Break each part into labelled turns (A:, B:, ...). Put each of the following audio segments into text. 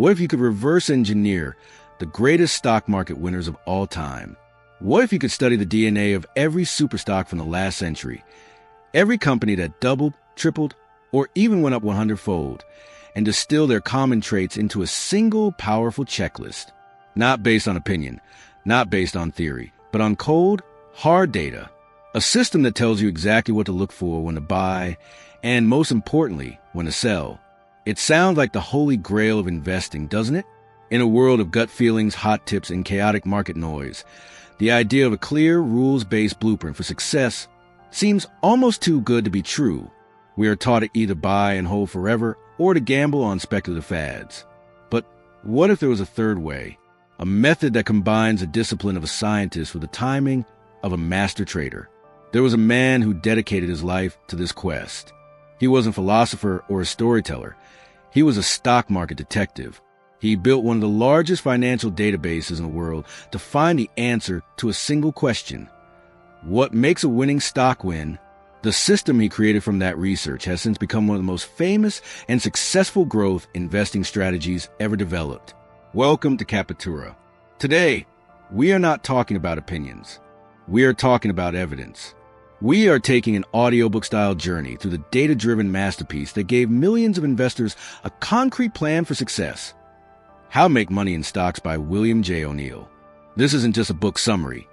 A: What if you could reverse engineer the greatest stock market winners of all time? What if you could study the DNA of every superstock from the last century, every company that doubled, tripled, or even went up 100-fold, and distill their common traits into a single powerful checklist, not based on opinion, not based on theory, but on cold, hard data, a system that tells you exactly what to look for when to buy, and most importantly, when to sell. It sounds like the holy grail of investing, doesn't it? In a world of gut feelings, hot tips, and chaotic market noise, the idea of a clear, rules-based blueprint for success seems almost too good to be true. We are taught to either buy and hold forever or to gamble on speculative fads. But what if there was a third way? A method that combines the discipline of a scientist with the timing of a master trader. There was a man who dedicated his life to this quest. He wasn't a philosopher or a storyteller. He was a stock market detective. He built one of the largest financial databases in the world to find the answer to a single question. What makes a winning stock win? The system he created from that research has since become one of the most famous and successful growth investing strategies ever developed. Welcome to Capitura. Today, we are not talking about opinions. We are talking about evidence. We are taking an audiobook-style journey through the data-driven masterpiece that gave millions of investors a concrete plan for success. How to Make Money in Stocks by William J. O'Neill. This isn't just a book summary.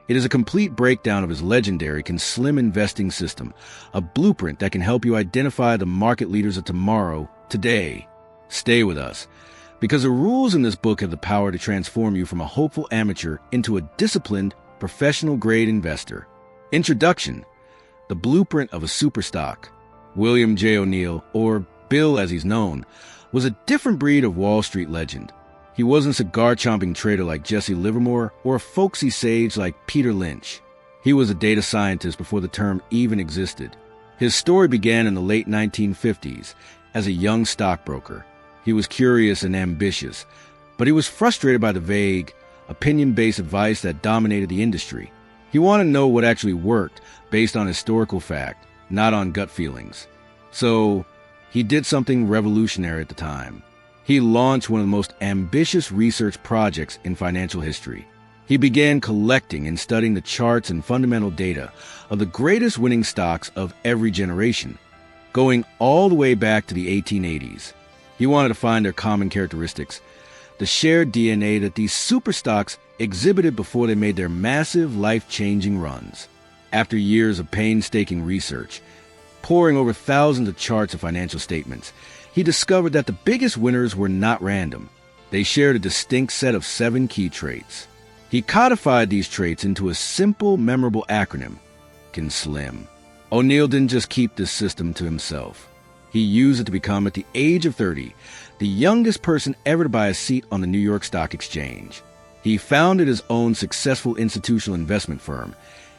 A: It is a complete breakdown of his legendary Slim investing system, a blueprint that can help you identify the market leaders of tomorrow, today. Stay with us, because the rules in this book have the power to transform you from a hopeful amateur into a disciplined, professional-grade investor. Introduction: the blueprint of a superstock. William J. O'Neill, or Bill as he's known, was a different breed of Wall Street legend. He wasn't a cigar-chomping trader like Jesse Livermore or a folksy sage like Peter Lynch. He was a data scientist before the term even existed. His story began in the late 1950s as a young stockbroker. He was curious and ambitious, but he was frustrated by the vague, opinion-based advice that dominated the industry. He wanted to know what actually worked based on historical fact, not on gut feelings. So he did something revolutionary at the time. He launched one of the most ambitious research projects in financial history. He began collecting and studying the charts and fundamental data of the greatest winning stocks of every generation, going all the way back to the 1880s. He wanted to find their common characteristics, the shared DNA that these superstocks exhibited before they made their massive, life-changing runs. After years of painstaking research, poring over thousands of charts and financial statements, he discovered that the biggest winners were not random. They shared a distinct set of 7 key traits. He codified these traits into a simple, memorable acronym: Slim. O'Neill didn't just keep this system to himself. He used it to become, at the age of 30, the youngest person ever to buy a seat on the New York Stock Exchange. He founded his own successful institutional investment firm,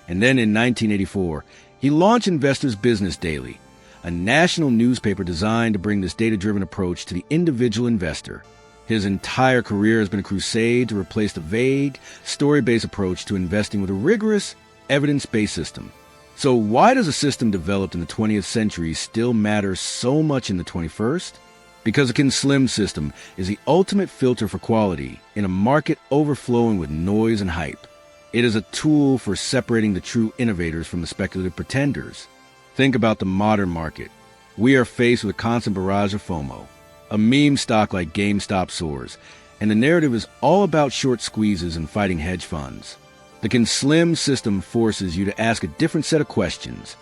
A: and then in 1984, he launched Investors Business Daily, a national newspaper designed to bring this data-driven approach to the individual investor. His entire career has been a crusade to replace the vague, story-based approach to investing with a rigorous, evidence-based system. So why does a system developed in the 20th century still matter so much in the 21st? Because the Slim system is the ultimate filter for quality in a market overflowing with noise and hype. It is a tool for separating the true innovators from the speculative pretenders. Think about the modern market. We are faced with a constant barrage of FOMO. A meme stock like GameStop soars, and the narrative is all about short squeezes and fighting hedge funds. The Slim system forces you to ask a different set of questions.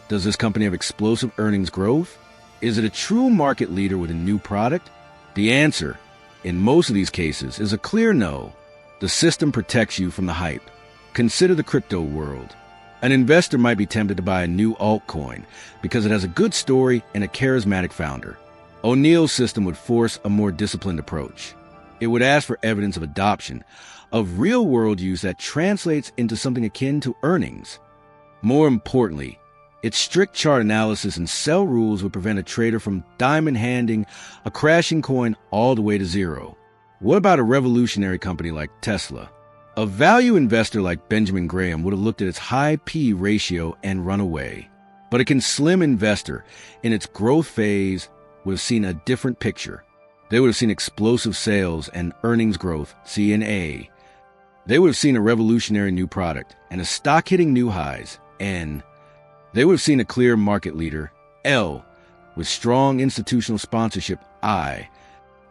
A: Does this company have explosive earnings growth? Is it a true market leader with a new product? The answer, in most of these cases, is a clear no. The system protects you from the hype. Consider the crypto world. An investor might be tempted to buy a new altcoin because it has a good story and a charismatic founder. O'Neill's system would force a more disciplined approach. It would ask for evidence of adoption, of real-world use that translates into something akin to earnings. More importantly, its strict chart analysis and sell rules would prevent a trader from diamond-handing a crashing coin all the way to zero. What about a revolutionary company like Tesla? A value investor like Benjamin Graham would have looked at its high P ratio and run away. But a Slim investor, in its growth phase, would have seen a different picture. They would have seen explosive sales and earnings growth, C and A. They would have seen a revolutionary new product and a stock hitting new highs, N. They would have seen a clear market leader, L, with strong institutional sponsorship, I.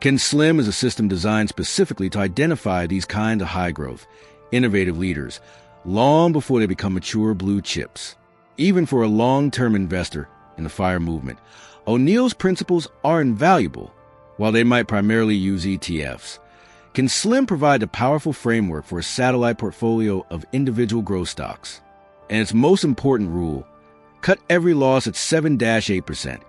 A: ConSlim is a system designed specifically to identify these kind of high-growth, innovative leaders long before they become mature blue chips. Even for a long-term investor in the FIRE movement, O'Neill's principles are invaluable. While they might primarily use ETFs, ConSlim provide a powerful framework for a satellite portfolio of individual growth stocks. And its most important rule, cut every loss at 7-8%,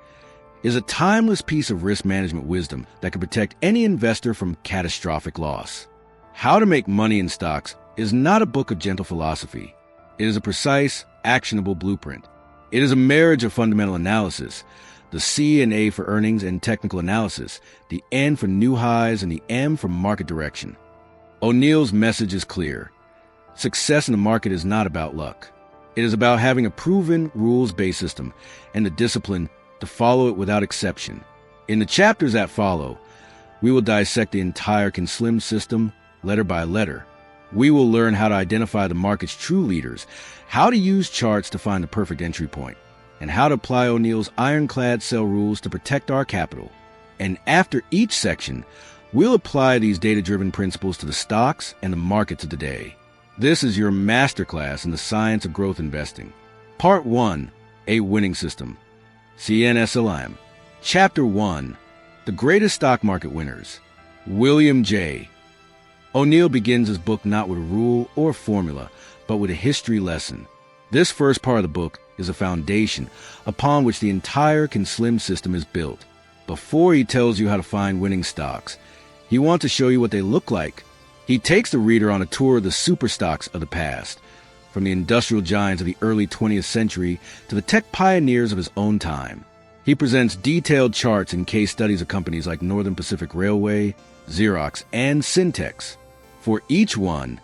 A: is a timeless piece of risk management wisdom that can protect any investor from catastrophic loss. How to Make Money in Stocks is not a book of gentle philosophy. It is a precise, actionable blueprint. It is a marriage of fundamental analysis, the C and A for earnings and technical analysis, the N for new highs, and the M for market direction. O'Neill's message is clear. Success in the market is not about luck. It is about having a proven, rules-based system and the discipline to follow it without exception. In the chapters that follow, we will dissect the entire ConSlim system, letter by letter. We will learn how to identify the market's true leaders, how to use charts to find the perfect entry point, and how to apply O'Neill's ironclad sell rules to protect our capital. And after each section, we'll apply these data-driven principles to the stocks and the markets of today. This is your masterclass in the science of growth investing. Part 1, A Winning System. CNSLM. Chapter 1, The Greatest Stock Market Winners. William J. O'Neill begins his book not with a rule or formula, but with a history lesson. This first part of the book is a foundation upon which the entire ConSlim system is built. Before he tells you how to find winning stocks, he wants to show you what they look like. He takes the reader on a tour of the super stocks of the past, from the industrial giants of the early 20th century to the tech pioneers of his own time. He presents detailed charts and case studies of companies like Northern Pacific Railway, Xerox, and Syntex. For each one,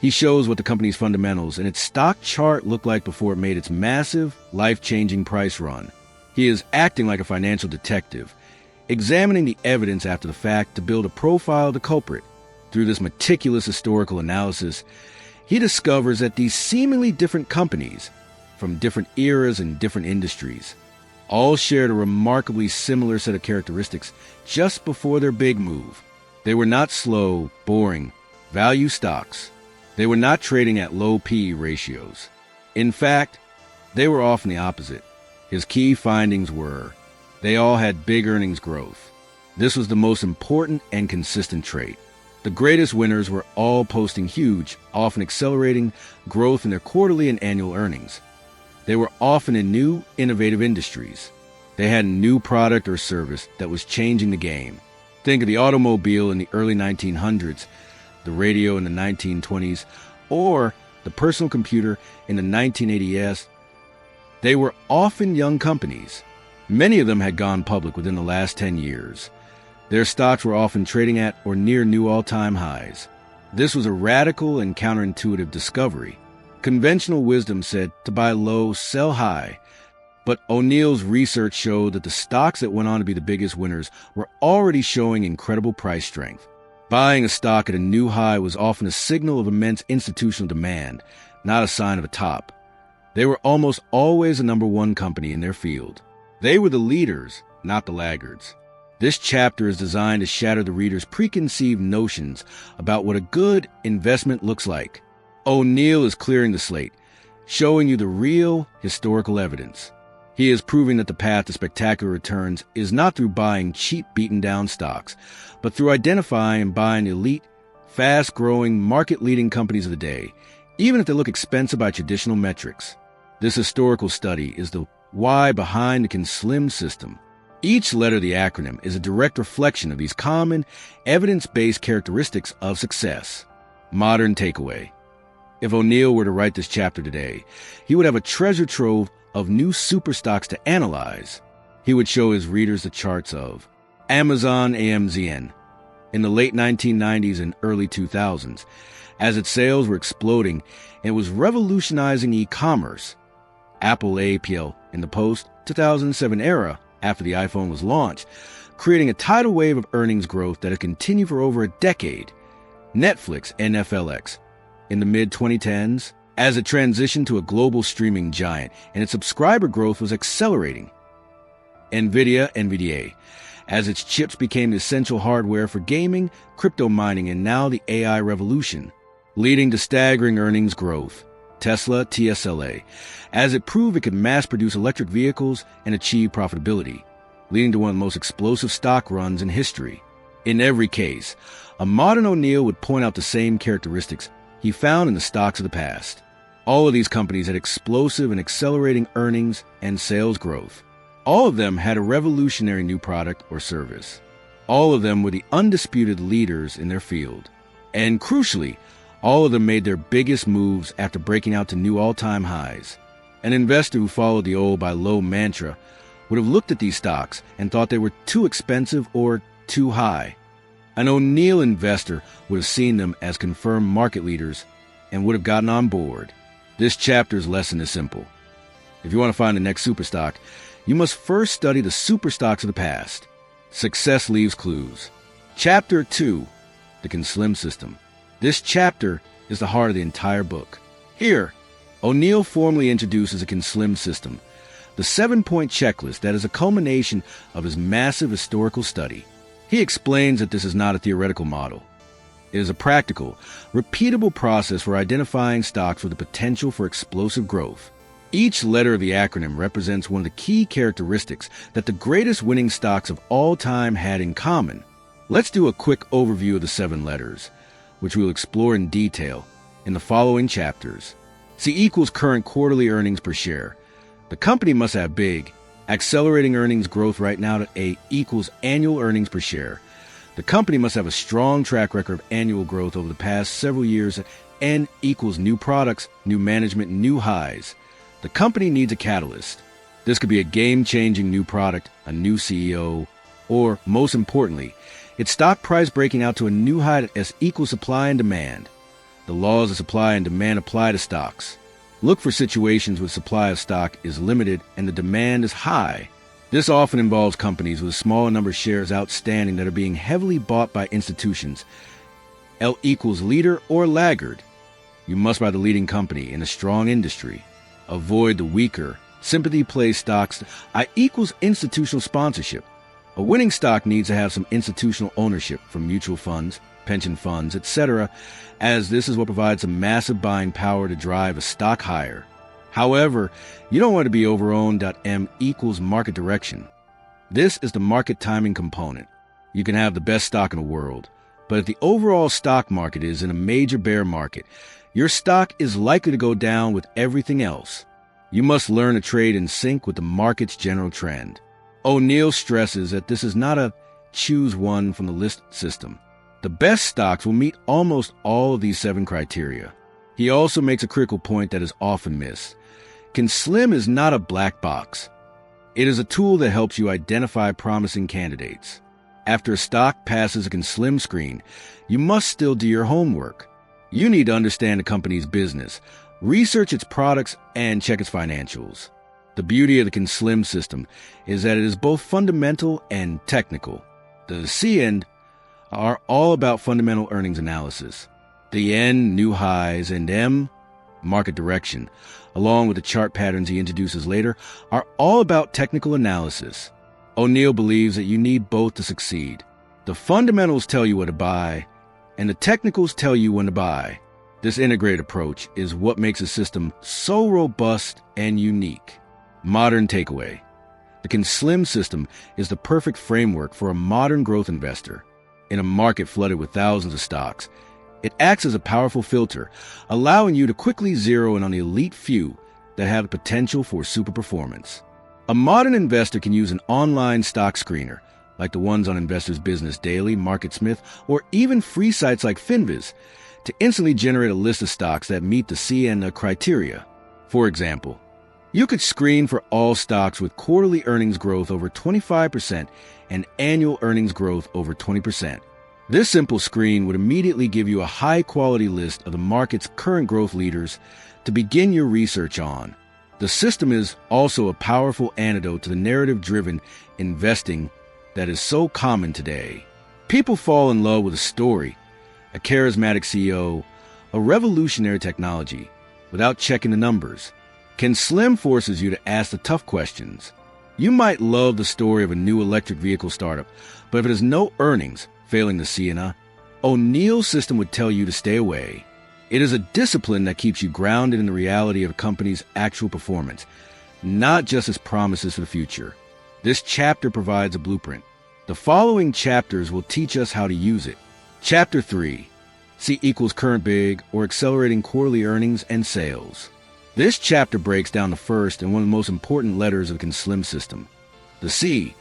A: he shows what the company's fundamentals and its stock chart looked like before it made its massive, life-changing price run. He is acting like a financial detective, examining the evidence after the fact to build a profile of the culprit. Through this meticulous historical analysis, he discovers that these seemingly different companies, from different eras and different industries, all shared a remarkably similar set of characteristics just before their big move. They were not slow, boring, value stocks. They were not trading at low P/E ratios. In fact, they were often the opposite. His key findings were, they all had big earnings growth. This was the most important and consistent trait. The greatest winners were all posting huge, often accelerating, growth in their quarterly and annual earnings. They were often in new, innovative industries. They had a new product or service that was changing the game. Think of the automobile in the early 1900s, the radio in the 1920s, or the personal computer in the 1980s. They were often young companies. Many of them had gone public within the last 10 years. Their stocks were often trading at or near new all-time highs. This was a radical and counterintuitive discovery. Conventional wisdom said to buy low, sell high. But O'Neill's research showed that the stocks that went on to be the biggest winners were already showing incredible price strength. Buying a stock at a new high was often a signal of immense institutional demand, not a sign of a top. They were almost always the number one company in their field. They were the leaders, not the laggards. This chapter is designed to shatter the reader's preconceived notions about what a good investment looks like. O'Neill is clearing the slate, showing you the real historical evidence. He is proving that the path to spectacular returns is not through buying cheap, beaten-down stocks, but through identifying and buying elite, fast-growing, market-leading companies of the day, even if they look expensive by traditional metrics. This historical study is the why behind the ConSlim system. Each letter of the acronym is a direct reflection of these common, evidence-based characteristics of success. Modern takeaway. If O'Neill were to write this chapter today, he would have a treasure trove of new super stocks to analyze. He would show his readers the charts of Amazon AMZN in the late 1990s and early 2000s, as its sales were exploding and was revolutionizing e-commerce. Apple APL in the post-2007 era, after the iPhone was launched, creating a tidal wave of earnings growth that has continued for over a decade. Netflix, NFLX, in the mid-2010s, as it transitioned to a global streaming giant and its subscriber growth was accelerating. NVIDIA, NVDA, as its chips became the essential hardware for gaming, crypto mining, and now the AI revolution, leading to staggering earnings growth. Tesla, TSLA, as it proved it could mass-produce electric vehicles and achieve profitability, leading to one of the most explosive stock runs in history. In every case, a modern O'Neill would point out the same characteristics he found in the stocks of the past. All of these companies had explosive and accelerating earnings and sales growth. All of them had a revolutionary new product or service. All of them were the undisputed leaders in their field. And crucially, all of them made their biggest moves after breaking out to new all-time highs. An investor who followed the old buy low mantra would have looked at these stocks and thought they were too expensive or too high. An O'Neill investor would have seen them as confirmed market leaders and would have gotten on board. This chapter's lesson is simple. If you want to find the next superstock, you must first study the superstocks of the past. Success leaves clues. Chapter 2, the Conslim System. This chapter is the heart of the entire book. Here, O'Neill formally introduces a Conslim system, the 7-point checklist that is a culmination of his massive historical study. He explains that this is not a theoretical model. It is a practical, repeatable process for identifying stocks with the potential for explosive growth. Each letter of the acronym represents one of the key characteristics that the greatest winning stocks of all time had in common. Let's do a quick overview of the 7 letters, which we will explore in detail in the following chapters. C equals current quarterly earnings per share. The company must have big, accelerating earnings growth right now to A equals annual earnings per share. The company must have a strong track record of annual growth over the past several years. N equals new products, new management, new highs. The company needs a catalyst. This could be a game-changing new product, a new CEO, or, most importantly, its stock price breaking out to a new high as equal supply and demand. The laws of supply and demand apply to stocks. Look for situations where supply of stock is limited and the demand is high. This often involves companies with a smaller number of shares outstanding that are being heavily bought by institutions. L equals leader or laggard. You must buy the leading company in a strong industry. Avoid the weaker, sympathy-play stocks. I equals institutional sponsorship. A winning stock needs to have some institutional ownership from mutual funds, pension funds, etc., as this is what provides a massive buying power to drive a stock higher. However, you don't want to be overowned. M equals market direction. This is the market timing component. You can have the best stock in the world, but if the overall stock market is in a major bear market, your stock is likely to go down with everything else. You must learn to trade in sync with the market's general trend. O'Neill stresses that this is not a choose one from the list system. The best stocks will meet almost all of these 7 criteria. He also makes a critical point that is often missed. Conslim is not a black box. It is a tool that helps you identify promising candidates. After a stock passes a Conslim screen, you must still do your homework. You need to understand the company's business, research its products, and check its financials. The beauty of the Conslim system is that it is both fundamental and technical. The C end are all about fundamental earnings analysis. The N, new highs, and M, market direction, along with the chart patterns he introduces later, are all about technical analysis. O'Neill believes that you need both to succeed. The fundamentals tell you what to buy, and the technicals tell you when to buy. This integrated approach is what makes the system so robust and unique. Modern takeaway. The Conslim system is the perfect framework for a modern growth investor. In a market flooded with thousands of stocks, it acts as a powerful filter, allowing you to quickly zero in on the elite few that have the potential for super performance. A modern investor can use an online stock screener, like the ones on Investors Business Daily, MarketSmith, or even free sites like Finviz, to instantly generate a list of stocks that meet the CN criteria. For example, you could screen for all stocks with quarterly earnings growth over 25% and annual earnings growth over 20%. This simple screen would immediately give you a high-quality list of the market's current growth leaders to begin your research on. The system is also a powerful antidote to the narrative-driven investing that is so common today. People fall in love with a story, a charismatic CEO, a revolutionary technology, without checking the numbers. CanSlim forces you to ask the tough questions. You might love the story of a new electric vehicle startup, but if it has no earnings, failing the CNA, O'Neill's system would tell you to stay away. It is a discipline that keeps you grounded in the reality of a company's actual performance, not just its promises for the future. This chapter provides a blueprint. The following chapters will teach us how to use it. Chapter 3. C equals current big or accelerating quarterly earnings and sales. This chapter breaks down the first and one of the most important letters of the CanSlim system, the C,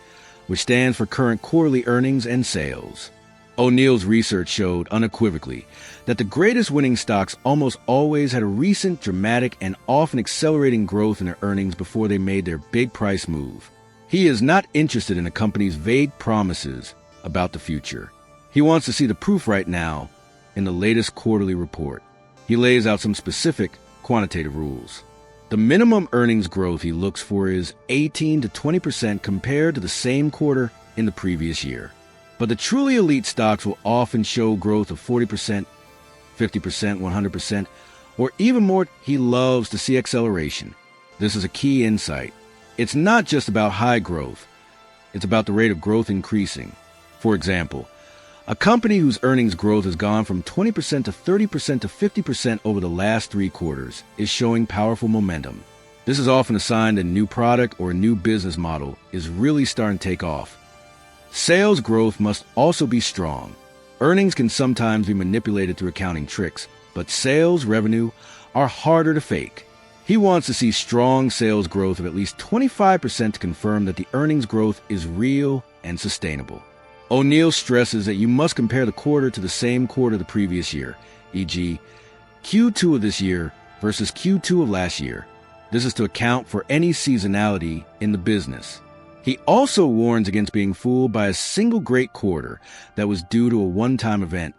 A: which stands for current quarterly earnings and sales. O'Neill's research showed unequivocally that the greatest winning stocks almost always had a recent, dramatic, and often accelerating growth in their earnings before they made their big price move. He is not interested in a company's vague promises about the future. He wants to see the proof right now in the latest quarterly report. He lays out some specific quantitative rules. The minimum earnings growth he looks for is 18 to 20% compared to the same quarter in the previous year. But the truly elite stocks will often show growth of 40%, 50%, 100%, or even more. He loves to see acceleration. This is a key insight. It's not just about high growth. It's about the rate of growth increasing. For example, a company whose earnings growth has gone from 20% to 30% to 50% over the last 3 quarters is showing powerful momentum. This is often a sign that a new product or a new business model is really starting to take off. Sales growth must also be strong. Earnings can sometimes be manipulated through accounting tricks, but sales revenue are harder to fake. He wants to see strong sales growth of at least 25% to confirm that the earnings growth is real and sustainable. O'Neill stresses that you must compare the quarter to the same quarter the previous year, e.g., Q2 of this year versus Q2 of last year. This is to account for any seasonality in the business. He also warns against being fooled by a single great quarter that was due to a one-time event,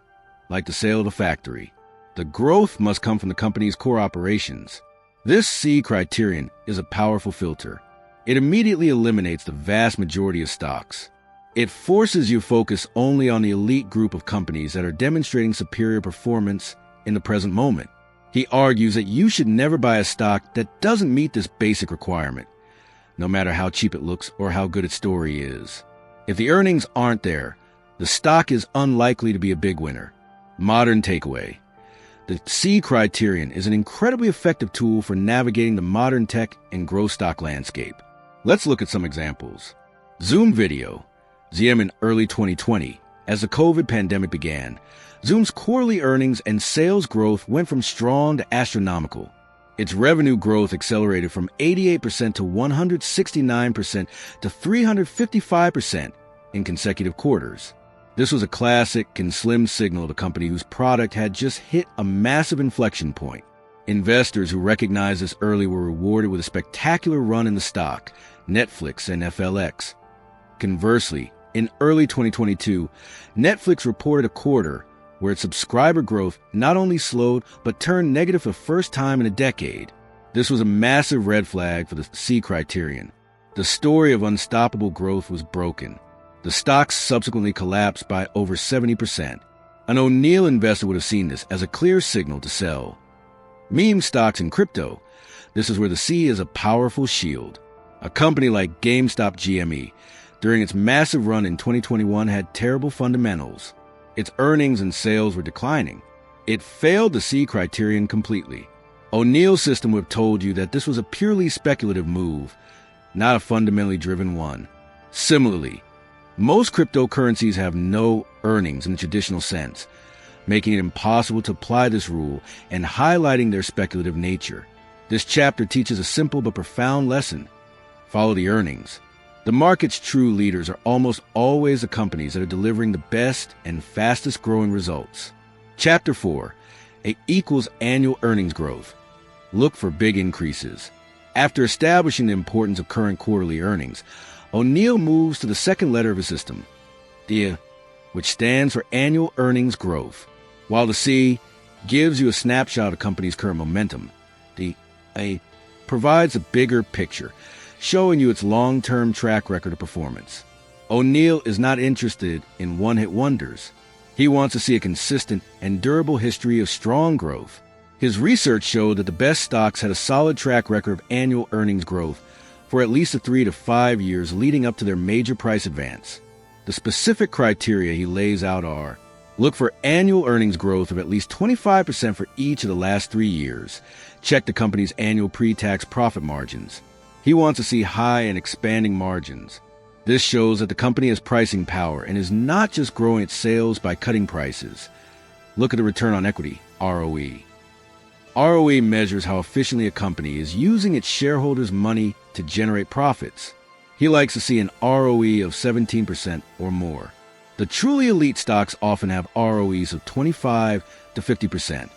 A: like the sale of the factory. The growth must come from the company's core operations. This C criterion is a powerful filter. It immediately eliminates the vast majority of stocks. It forces you to focus only on the elite group of companies that are demonstrating superior performance in the present moment. He argues that you should never buy a stock that doesn't meet this basic requirement, no matter how cheap it looks or how good its story is. If the earnings aren't there, the stock is unlikely to be a big winner. Modern takeaway. The C criterion is an incredibly effective tool for navigating the modern tech and growth stock landscape. Let's look at some examples. Zoom Video. ZM in early 2020. As the COVID pandemic began, Zoom's quarterly earnings and sales growth went from strong to astronomical. Its revenue growth accelerated from 88% to 169% to 355% in consecutive quarters. This was a classic CanSlim signal of a company whose product had just hit a massive inflection point. Investors who recognized this early were rewarded with a spectacular run in the stock, Netflix and FLX. Conversely, in early 2022, Netflix reported a quarter where its subscriber growth not only slowed but turned negative for the first time in a decade. This was a massive red flag for the C criterion. The story of unstoppable growth was broken. The stocks subsequently collapsed by over 70%. An O'Neill investor would have seen this as a clear signal to sell. Meme stocks and crypto. This is where the C is a powerful shield. A company like GameStop GME, during its massive run in 2021, had terrible fundamentals. Its earnings and sales were declining. It failed the C criterion completely. O'Neill's system would have told you that this was a purely speculative move, not a fundamentally driven one. Similarly, most cryptocurrencies have no earnings in the traditional sense, making it impossible to apply this rule and highlighting their speculative nature. This chapter teaches a simple but profound lesson. Follow the earnings. The market's true leaders are almost always the companies that are delivering the best and fastest growing results. Chapter 4. A equals annual earnings growth. Look for big increases. After establishing the importance of current quarterly earnings, O'Neill moves to the second letter of his system, the A, which stands for annual earnings growth. While the C gives you a snapshot of a company's current momentum, the A provides a bigger picture, showing you its long-term track record of performance. O'Neill is not interested in one-hit wonders. He wants to see a consistent and durable history of strong growth. His research showed that the best stocks had a solid track record of annual earnings growth for at least 3 to 5 years leading up to their major price advance. The specific criteria he lays out are: look for annual earnings growth of at least 25% for each of the last 3 years. Check the company's annual pre-tax profit margins. He wants to see high and expanding margins. This shows that the company has pricing power and is not just growing its sales by cutting prices. Look at the return on equity, ROE. ROE measures how efficiently a company is using its shareholders' money to generate profits. He likes to see an ROE of 17% or more. The truly elite stocks often have ROEs of 25 to 50%.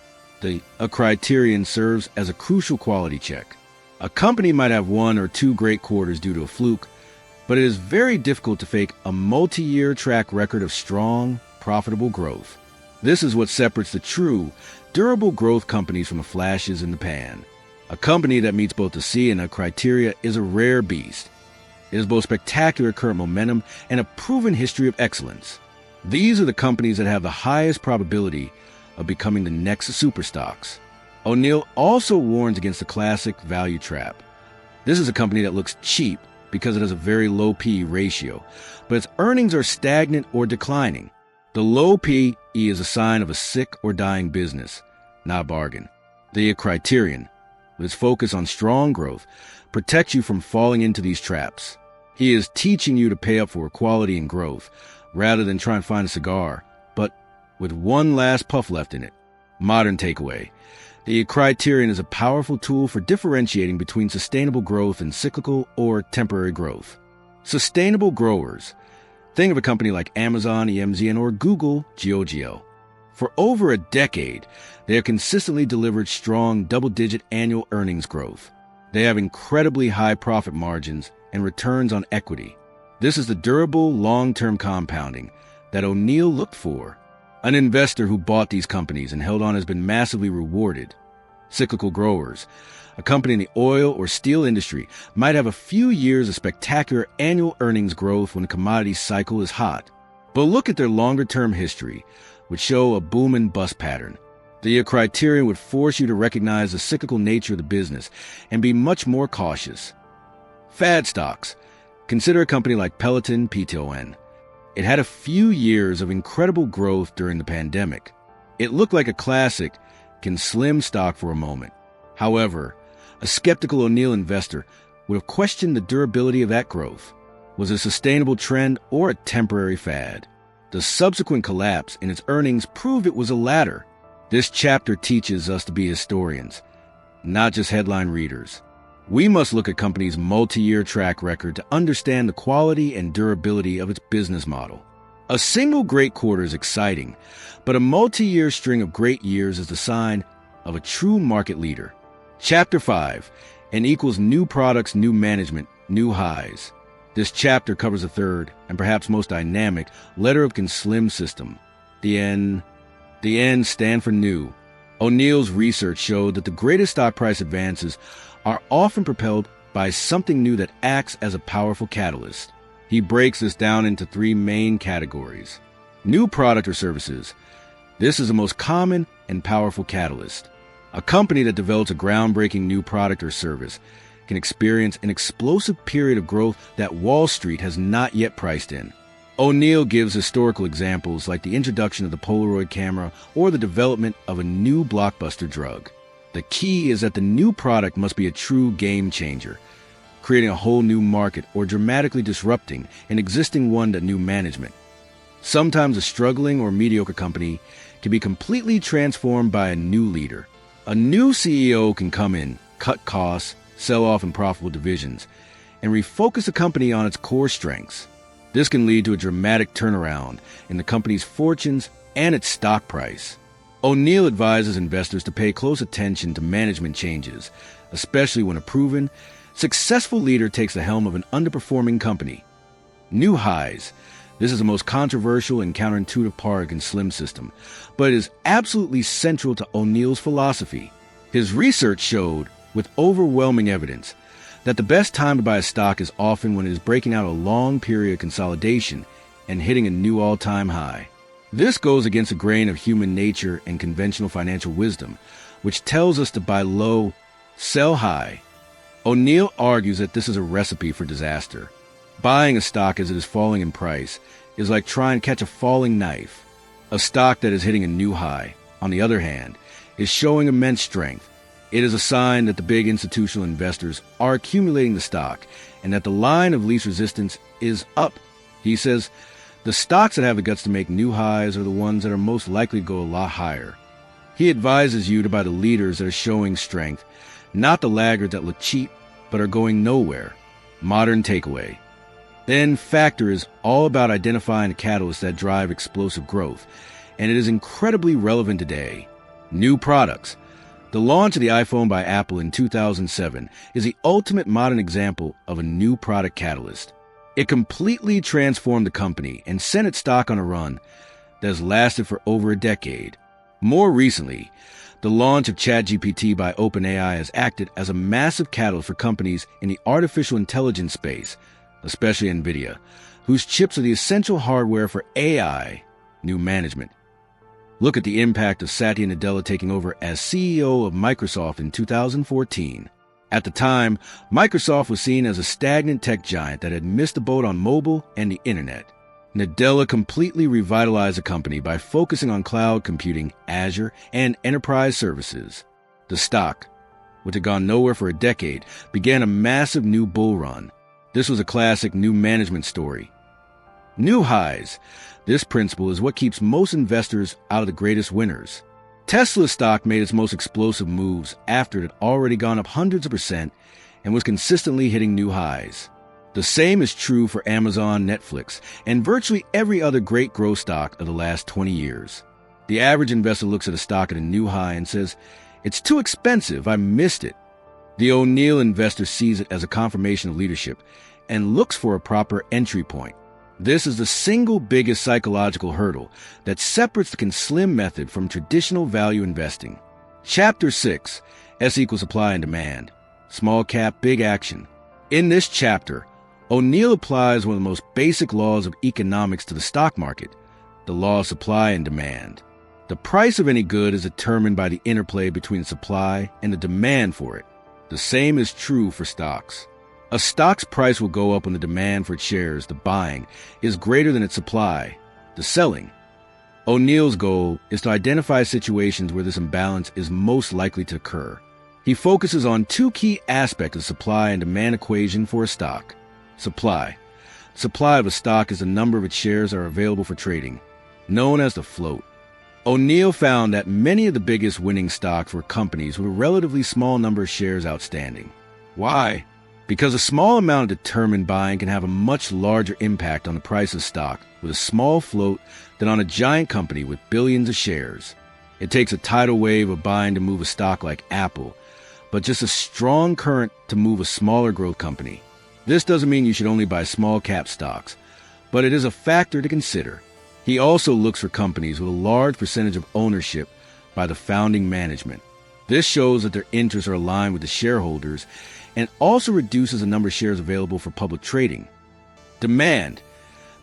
A: A criterion serves as a crucial quality check. A company might have 1 or 2 great quarters due to a fluke, but it is very difficult to fake a multi-year track record of strong, profitable growth. This is what separates the true, durable growth companies from the flashes in the pan. A company that meets both the C and A criteria is a rare beast. It has both spectacular current momentum and a proven history of excellence. These are the companies that have the highest probability of becoming the next superstocks. O'Neill also warns against the classic value trap. This is a company that looks cheap because it has a very low P/E ratio, but its earnings are stagnant or declining. The low P/E is a sign of a sick or dying business, not a bargain. The criterion, with its focus on strong growth, protects you from falling into these traps. He is teaching you to pay up for quality and growth, rather than try and find a cigar, but with one last puff left in it. Modern takeaway. The criterion is a powerful tool for differentiating between sustainable growth and cyclical or temporary growth. Sustainable growers. Think of a company like Amazon, EMZN, or Google, GOGO. For over a decade, they have consistently delivered strong double-digit annual earnings growth. They have incredibly high profit margins and returns on equity. This is the durable, long-term compounding that O'Neill looked for. An investor who bought these companies and held on has been massively rewarded. Cyclical growers. A company in the oil or steel industry might have a few years of spectacular annual earnings growth when the commodity cycle is hot. But look at their longer-term history, which show a boom and bust pattern. The criterion would force you to recognize the cyclical nature of the business and be much more cautious. Fad stocks. Consider a company like Peloton, PTON. It had a few years of incredible growth during the pandemic. It looked like a classic, can slim stock for a moment. However, a skeptical O'Neill investor would have questioned the durability of that growth. Was it a sustainable trend or a temporary fad? The subsequent collapse in its earnings proved it was the latter. This chapter teaches us to be historians, not just headline readers. We must look at companies' multi-year track record to understand the quality and durability of its business model. A single great quarter is exciting, but a multi-year string of great years is the sign of a true market leader. Chapter 5, N equals new products, new management, new highs. This chapter covers the third, and perhaps most dynamic, letter of Slim system. The N stand for new. O'Neill's research showed that the greatest stock price advances are often propelled by something new that acts as a powerful catalyst. He breaks this down into 3 main categories. New product or services. This is the most common and powerful catalyst. A company that develops a groundbreaking new product or service can experience an explosive period of growth that Wall Street has not yet priced in. O'Neill gives historical examples like the introduction of the Polaroid camera or the development of a new blockbuster drug. The key is that the new product must be a true game changer, creating a whole new market or dramatically disrupting an existing one that new management. Sometimes a struggling or mediocre company can be completely transformed by a new leader. A new CEO can come in, cut costs, sell off unprofitable divisions, and refocus the company on its core strengths. This can lead to a dramatic turnaround in the company's fortunes and its stock price. O'Neill advises investors to pay close attention to management changes, especially when a proven, successful leader takes the helm of an underperforming company. New highs. This is the most controversial and counterintuitive part of Slim system, but it is absolutely central to O'Neill's philosophy. His research showed, with overwhelming evidence, that the best time to buy a stock is often when it is breaking out a long period of consolidation and hitting a new all-time high. This goes against the grain of human nature and conventional financial wisdom, which tells us to buy low, sell high. O'Neill argues that this is a recipe for disaster. Buying a stock as it is falling in price is like trying to catch a falling knife. A stock that is hitting a new high, on the other hand, is showing immense strength. It is a sign that the big institutional investors are accumulating the stock and that the line of least resistance is up. He says, the stocks that have the guts to make new highs are the ones that are most likely to go a lot higher. He advises you to buy the leaders that are showing strength, not the laggards that look cheap but are going nowhere. Modern takeaway. Then Factor is all about identifying the catalysts that drive explosive growth, and it is incredibly relevant today. New products. The launch of the iPhone by Apple in 2007 is the ultimate modern example of a new product catalyst. It completely transformed the company and sent its stock on a run that has lasted for over a decade. More recently, the launch of ChatGPT by OpenAI has acted as a massive catalyst for companies in the artificial intelligence space, especially NVIDIA, whose chips are the essential hardware for AI new management. Look at the impact of Satya Nadella taking over as CEO of Microsoft in 2014. At the time, Microsoft was seen as a stagnant tech giant that had missed the boat on mobile and the internet. Nadella completely revitalized the company by focusing on cloud computing, Azure, and enterprise services. The stock, which had gone nowhere for a decade, began a massive new bull run. This was a classic new management story. New highs. This principle is what keeps most investors out of the greatest winners. Tesla's stock made its most explosive moves after it had already gone up hundreds of percent and was consistently hitting new highs. The same is true for Amazon, Netflix, and virtually every other great growth stock of the last 20 years. The average investor looks at a stock at a new high and says, "It's too expensive, I missed it." The O'Neill investor sees it as a confirmation of leadership and looks for a proper entry point. This is the single biggest psychological hurdle that separates the slim method from traditional value investing. Chapter 6, S equals supply and demand. Small cap, big action. In this chapter, O'Neill applies one of the most basic laws of economics to the stock market, the law of supply and demand. The price of any good is determined by the interplay between the supply and the demand for it. The same is true for stocks. A stock's price will go up when the demand for its shares, the buying, is greater than its supply, the selling. O'Neill's goal is to identify situations where this imbalance is most likely to occur. He focuses on two key aspects of the supply and demand equation for a stock. Supply. Supply of a stock is the number of its shares that are available for trading, known as the float. O'Neill found that many of the biggest winning stocks were companies with a relatively small number of shares outstanding. Why? Because a small amount of determined buying can have a much larger impact on the price of stock with a small float than on a giant company with billions of shares. It takes a tidal wave of buying to move a stock like Apple, but just a strong current to move a smaller growth company. This doesn't mean you should only buy small cap stocks, but it is a factor to consider. He also looks for companies with a large percentage of ownership by the founding management. This shows that their interests are aligned with the shareholders and also reduces the number of shares available for public trading. Demand.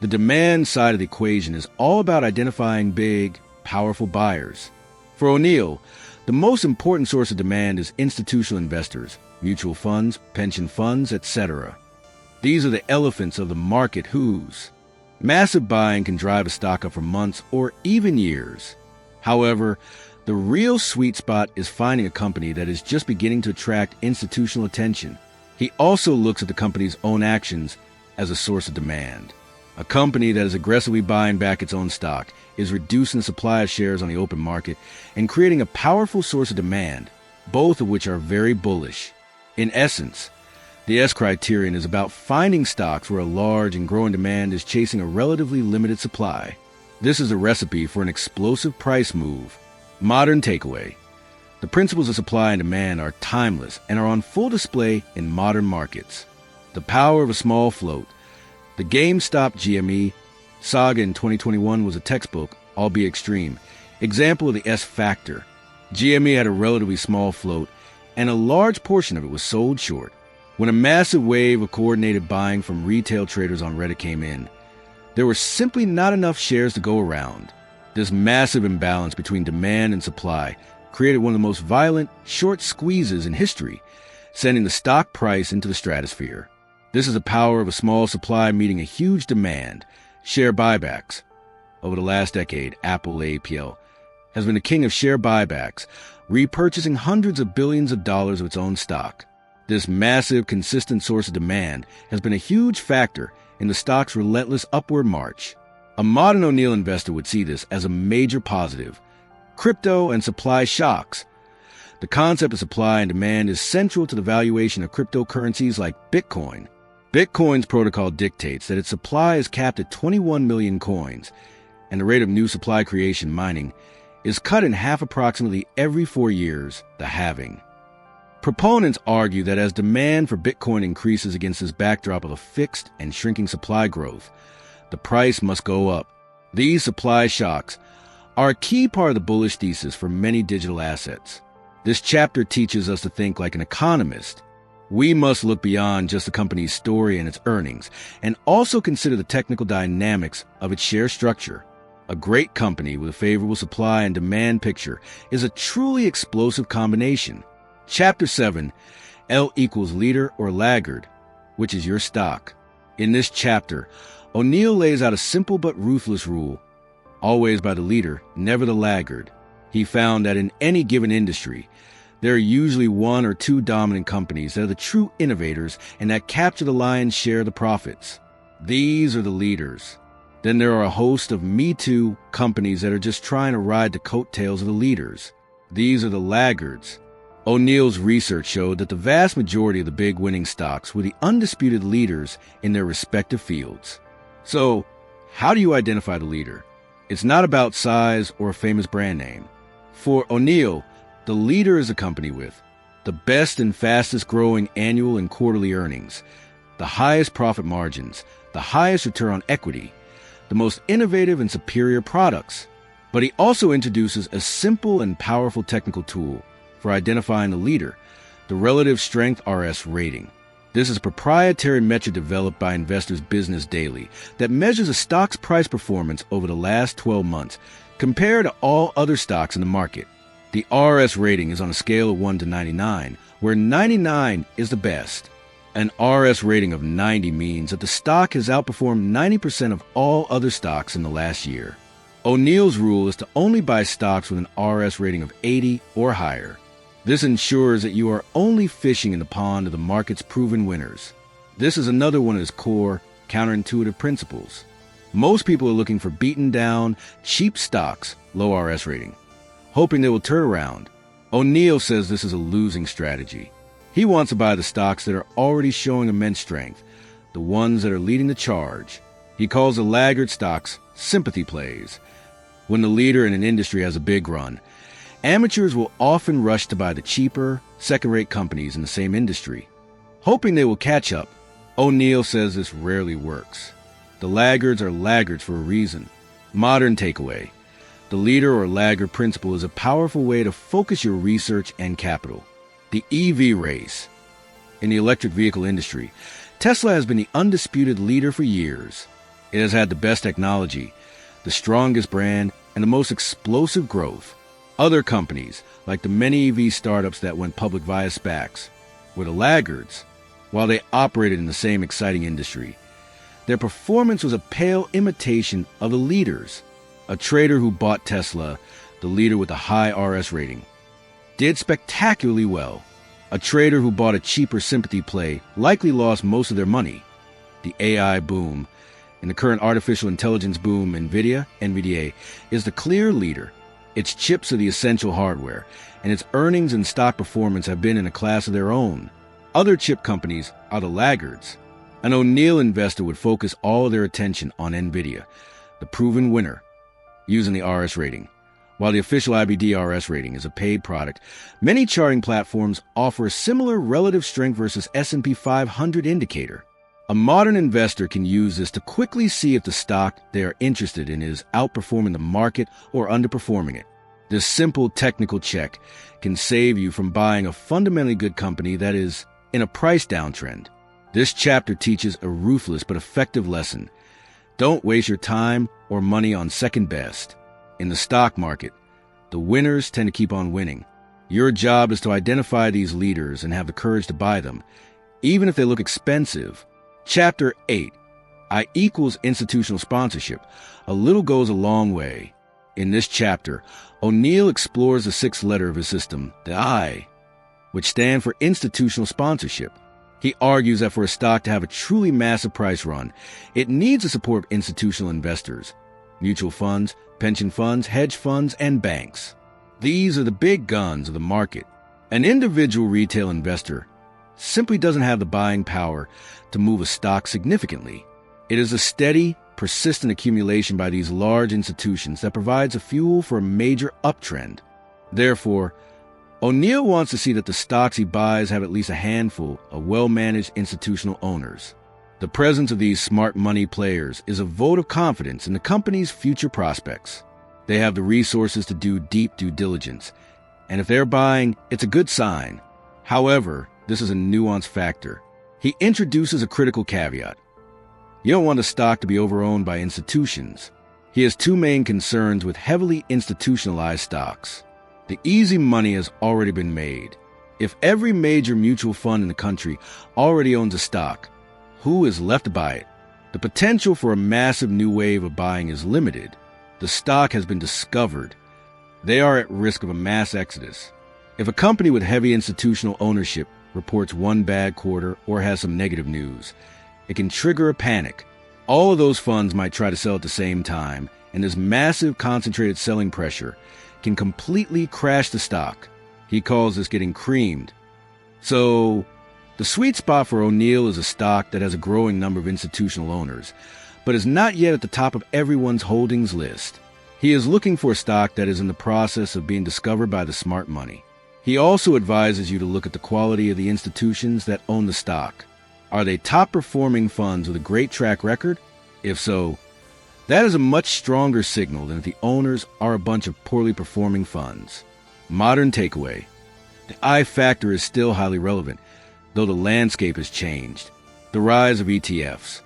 A: The demand side of the equation is all about identifying big, powerful buyers. For O'Neill, the most important source of demand is institutional investors, mutual funds, pension funds, etc. These are the elephants of the market whos. Massive buying can drive a stock up for months or even years. However, the real sweet spot is finding a company that is just beginning to attract institutional attention. He also looks at the company's own actions as a source of demand. A company that is aggressively buying back its own stock is reducing the supply of shares on the open market and creating a powerful source of demand, both of which are very bullish. In essence, the S criterion is about finding stocks where a large and growing demand is chasing a relatively limited supply. This is a recipe for an explosive price move. Modern takeaway. The principles of supply and demand are timeless and are on full display in modern markets. The power of a small float. The GameStop GME saga in 2021 was a textbook, albeit extreme, example of the S factor. GME had a relatively small float, and a large portion of it was sold short. When a massive wave of coordinated buying from retail traders on Reddit came in, there were simply not enough shares to go around. This massive imbalance between demand and supply created one of the most violent short squeezes in history, sending the stock price into the stratosphere. This is the power of a small supply meeting a huge demand, share buybacks. Over the last decade, Apple APL has been the king of share buybacks, repurchasing hundreds of billions of dollars of its own stock. This massive, consistent source of demand has been a huge factor in the stock's relentless upward march. A modern O'Neill investor would see this as a major positive. Crypto and supply shocks. The concept of supply and demand is central to the valuation of cryptocurrencies like Bitcoin. Bitcoin's protocol dictates that its supply is capped at 21 million coins, and the rate of new supply creation mining is cut in half approximately every 4 years, the halving. Proponents argue that as demand for Bitcoin increases against this backdrop of a fixed and shrinking supply growth, the price must go up. These supply shocks are a key part of the bullish thesis for many digital assets. This chapter teaches us to think like an economist. We must look beyond just the company's story and its earnings, and also consider the technical dynamics of its share structure. A great company with a favorable supply and demand picture is a truly explosive combination. Chapter 7, L equals leader or laggard, which is your stock. In this chapter, O'Neill lays out a simple but ruthless rule: always by the leader, never the laggard. He found that in any given industry, there are usually one or two dominant companies that are the true innovators and that capture the lion's share of the profits. These are the leaders. Then there are a host of Me Too companies that are just trying to ride the coattails of the leaders. These are the laggards. O'Neill's research showed that the vast majority of the big winning stocks were the undisputed leaders in their respective fields. So, how do you identify the leader? It's not about size or a famous brand name. For O'Neill, the leader is a company with the best and fastest growing annual and quarterly earnings, the highest profit margins, the highest return on equity, the most innovative and superior products. But he also introduces a simple and powerful technical tool for identifying the leader, the Relative Strength RS rating. This is a proprietary metric developed by Investors Business Daily that measures a stock's price performance over the last 12 months compared to all other stocks in the market. The RS rating is on a scale of 1 to 99, where 99 is the best. An RS rating of 90 means that the stock has outperformed 90% of all other stocks in the last year. O'Neill's rule is to only buy stocks with an RS rating of 80 or higher. This ensures that you are only fishing in the pond of the market's proven winners. This is another one of his core, counterintuitive principles. Most people are looking for beaten down, cheap stocks, low RS rating, hoping they will turn around. O'Neill says this is a losing strategy. He wants to buy the stocks that are already showing immense strength, the ones that are leading the charge. He calls the laggard stocks sympathy plays. When the leader in an industry has a big run, amateurs will often rush to buy the cheaper, second-rate companies in the same industry, hoping they will catch up. O'Neill says this rarely works. The laggards are laggards for a reason. Modern takeaway: the leader or laggard principle is a powerful way to focus your research and capital. The EV race. In the electric vehicle industry, Tesla has been the undisputed leader for years. It has had the best technology, the strongest brand, and the most explosive growth. Other companies, like the many EV startups that went public via SPACs, were the laggards, while they operated in the same exciting industry. Their performance was a pale imitation of the leaders. A trader who bought Tesla, the leader with a high RS rating, did spectacularly well. A trader who bought a cheaper sympathy play likely lost most of their money. The AI boom and the current artificial intelligence boom, NVIDIA, is the clear leader. Its chips are the essential hardware, and its earnings and stock performance have been in a class of their own. Other chip companies are the laggards. An O'Neill investor would focus all of their attention on NVIDIA, the proven winner, using the RS rating. While the official IBD RS rating is a paid product, many charting platforms offer a similar relative strength versus S&P 500 indicator. A modern investor can use this to quickly see if the stock they are interested in is outperforming the market or underperforming it. This simple technical check can save you from buying a fundamentally good company that is in a price downtrend. This chapter teaches a ruthless but effective lesson. Don't waste your time or money on second best. In the stock market, the winners tend to keep on winning. Your job is to identify these leaders and have the courage to buy them, even if they look expensive. Chapter 8. I equals institutional sponsorship. A little goes a long way. In this chapter, O'Neill explores the sixth letter of his system, the I, which stands for institutional sponsorship. He argues that for a stock to have a truly massive price run, it needs the support of institutional investors, mutual funds, pension funds, hedge funds, and banks. These are the big guns of the market. An individual retail investor simply doesn't have the buying power to move a stock significantly. It is a steady, persistent accumulation by these large institutions that provides a fuel for a major uptrend. Therefore, O'Neill wants to see that the stocks he buys have at least a handful of well-managed institutional owners. The presence of these smart money players is a vote of confidence in the company's future prospects. They have the resources to do deep due diligence, and if they're buying, it's a good sign. However, this is a nuanced factor. He introduces a critical caveat. You don't want a stock to be overowned by institutions. He has two main concerns with heavily institutionalized stocks. The easy money has already been made. If every major mutual fund in the country already owns a stock, who is left to buy it? The potential for a massive new wave of buying is limited. The stock has been discovered. They are at risk of a mass exodus. If a company with heavy institutional ownership reports one bad quarter or has some negative news, it can trigger a panic. All of those funds might try to sell at the same time, and this massive concentrated selling pressure can completely crash the stock. He calls this getting creamed. So, the sweet spot for O'Neill is a stock that has a growing number of institutional owners, but is not yet at the top of everyone's holdings list. He is looking for a stock that is in the process of being discovered by the smart money. He also advises you to look at the quality of the institutions that own the stock. Are they top-performing funds with a great track record? If so, that is a much stronger signal than if the owners are a bunch of poorly performing funds. Modern takeaway. The I factor is still highly relevant, though the landscape has changed. The rise of ETFs.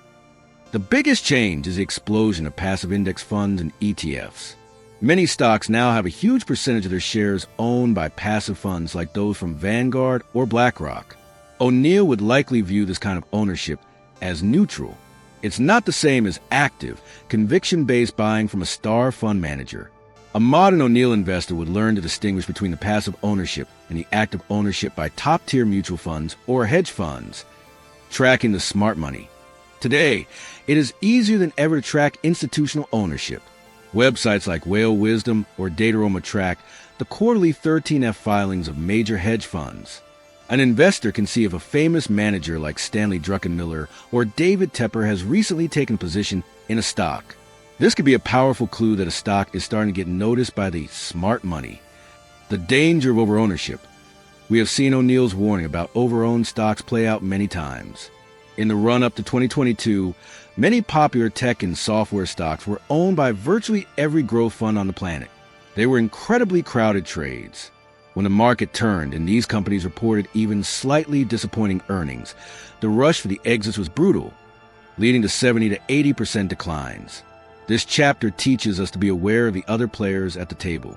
A: The biggest change is the explosion of passive index funds and ETFs. Many stocks now have a huge percentage of their shares owned by passive funds like those from Vanguard or BlackRock. O'Neill would likely view this kind of ownership as neutral. It's not the same as active, conviction-based buying from a star fund manager. A modern O'Neill investor would learn to distinguish between the passive ownership and the active ownership by top-tier mutual funds or hedge funds, tracking the smart money. Today, it is easier than ever to track institutional ownership. Websites like Whale Wisdom or Dataroma track the quarterly 13F filings of major hedge funds. An investor can see if a famous manager like Stanley Druckenmiller or David Tepper has recently taken position in a stock. This could be a powerful clue that a stock is starting to get noticed by the smart money. The danger of overownership. We have seen O'Neill's warning about overowned stocks play out many times. In the run-up to 2022, many popular tech and software stocks were owned by virtually every growth fund on the planet. They were incredibly crowded trades. When the market turned and these companies reported even slightly disappointing earnings, the rush for the exits was brutal, leading to 70 to 80% declines. This chapter teaches us to be aware of the other players at the table.